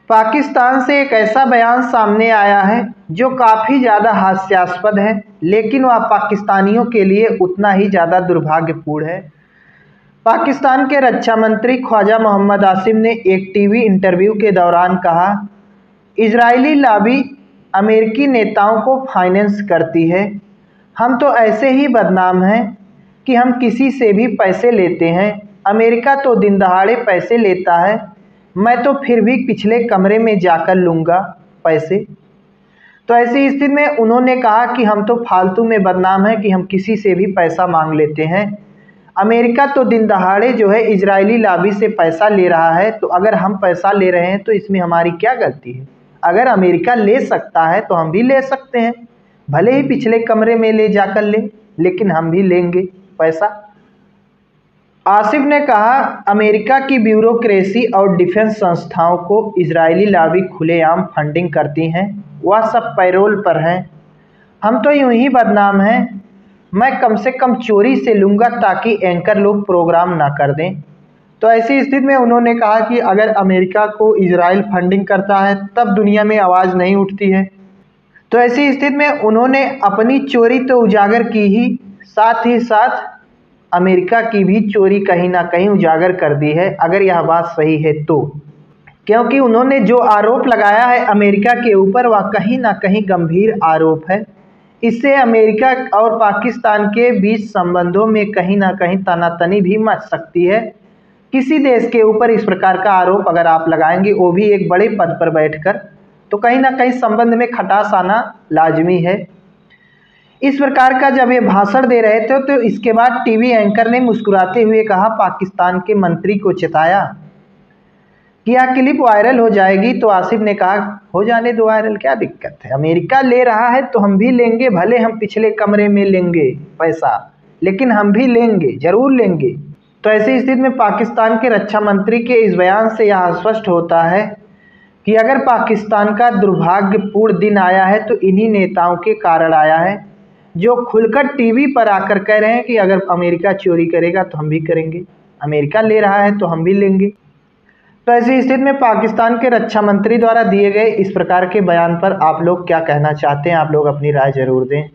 पाकिस्तान से एक ऐसा बयान सामने आया है जो काफ़ी ज़्यादा हास्यास्पद है, लेकिन वह पाकिस्तानियों के लिए उतना ही ज़्यादा दुर्भाग्यपूर्ण है। पाकिस्तान के रक्षा मंत्री ख्वाजा मोहम्मद आसिम ने एक टीवी इंटरव्यू के दौरान कहा, इजरायली लॉबी अमेरिकी नेताओं को फाइनेंस करती है। हम तो ऐसे ही बदनाम हैं कि हम किसी से भी पैसे लेते हैं। अमेरिका तो दिन दहाड़े पैसे लेता है, मैं तो फिर भी पिछले कमरे में जाकर लूँगा पैसे। तो ऐसी स्थिति में उन्होंने कहा कि हम तो फालतू में बदनाम हैं कि हम किसी से भी पैसा मांग लेते हैं। अमेरिका तो दिन दहाड़े जो है इजरायली लॉबी से पैसा ले रहा है, तो अगर हम पैसा ले रहे हैं तो इसमें हमारी क्या गलती है। अगर अमेरिका ले सकता है तो हम भी ले सकते हैं, भले ही पिछले कमरे में ले जाकर लें, लेकिन हम भी लेंगे पैसा। आसिफ ने कहा, अमेरिका की ब्यूरोक्रेसी और डिफेंस संस्थाओं को इजरायली लॉबी खुलेआम फंडिंग करती हैं, वह सब पैरोल पर हैं। हम तो यूं ही बदनाम हैं, मैं कम से कम चोरी से लूँगा ताकि एंकर लोग प्रोग्राम ना कर दें। तो ऐसी स्थिति में उन्होंने कहा कि अगर अमेरिका को इजराइल फंडिंग करता है तब दुनिया में आवाज़ नहीं उठती है। तो ऐसी स्थिति में उन्होंने अपनी चोरी तो उजागर की ही साथ अमेरिका की भी चोरी कहीं ना कहीं उजागर कर दी है, अगर यह बात सही है तो। क्योंकि उन्होंने जो आरोप लगाया है अमेरिका के ऊपर वह कहीं ना कहीं गंभीर आरोप है। इससे अमेरिका और पाकिस्तान के बीच संबंधों में कहीं ना कहीं तनातनी भी मच सकती है। किसी देश के ऊपर इस प्रकार का आरोप अगर आप लगाएंगे, वो भी एक बड़े पद पर बैठकर, तो कहीं ना कहीं संबंध में खटास आना लाजमी है। इस प्रकार का जब ये भाषण दे रहे थे तो इसके बाद टीवी एंकर ने मुस्कुराते हुए कहा, पाकिस्तान के मंत्री को चिताया कि यह क्लिप वायरल हो जाएगी। तो आसिफ ने कहा, हो जाने दो वायरल, क्या दिक्कत है। अमेरिका ले रहा है तो हम भी लेंगे, भले हम पिछले कमरे में लेंगे पैसा, लेकिन हम भी लेंगे, जरूर लेंगे। तो ऐसी स्थिति में पाकिस्तान के रक्षा मंत्री के इस बयान से यह स्पष्ट होता है कि अगर पाकिस्तान का दुर्भाग्यपूर्ण दिन आया है तो इन्हीं नेताओं के कारण आया है, जो खुलकर टीवी पर आकर कह रहे हैं कि अगर अमेरिका चोरी करेगा तो हम भी करेंगे, अमेरिका ले रहा है तो हम भी लेंगे। तो ऐसी स्थिति में पाकिस्तान के रक्षा मंत्री द्वारा दिए गए इस प्रकार के बयान पर आप लोग क्या कहना चाहते हैं, आप लोग अपनी राय जरूर दें।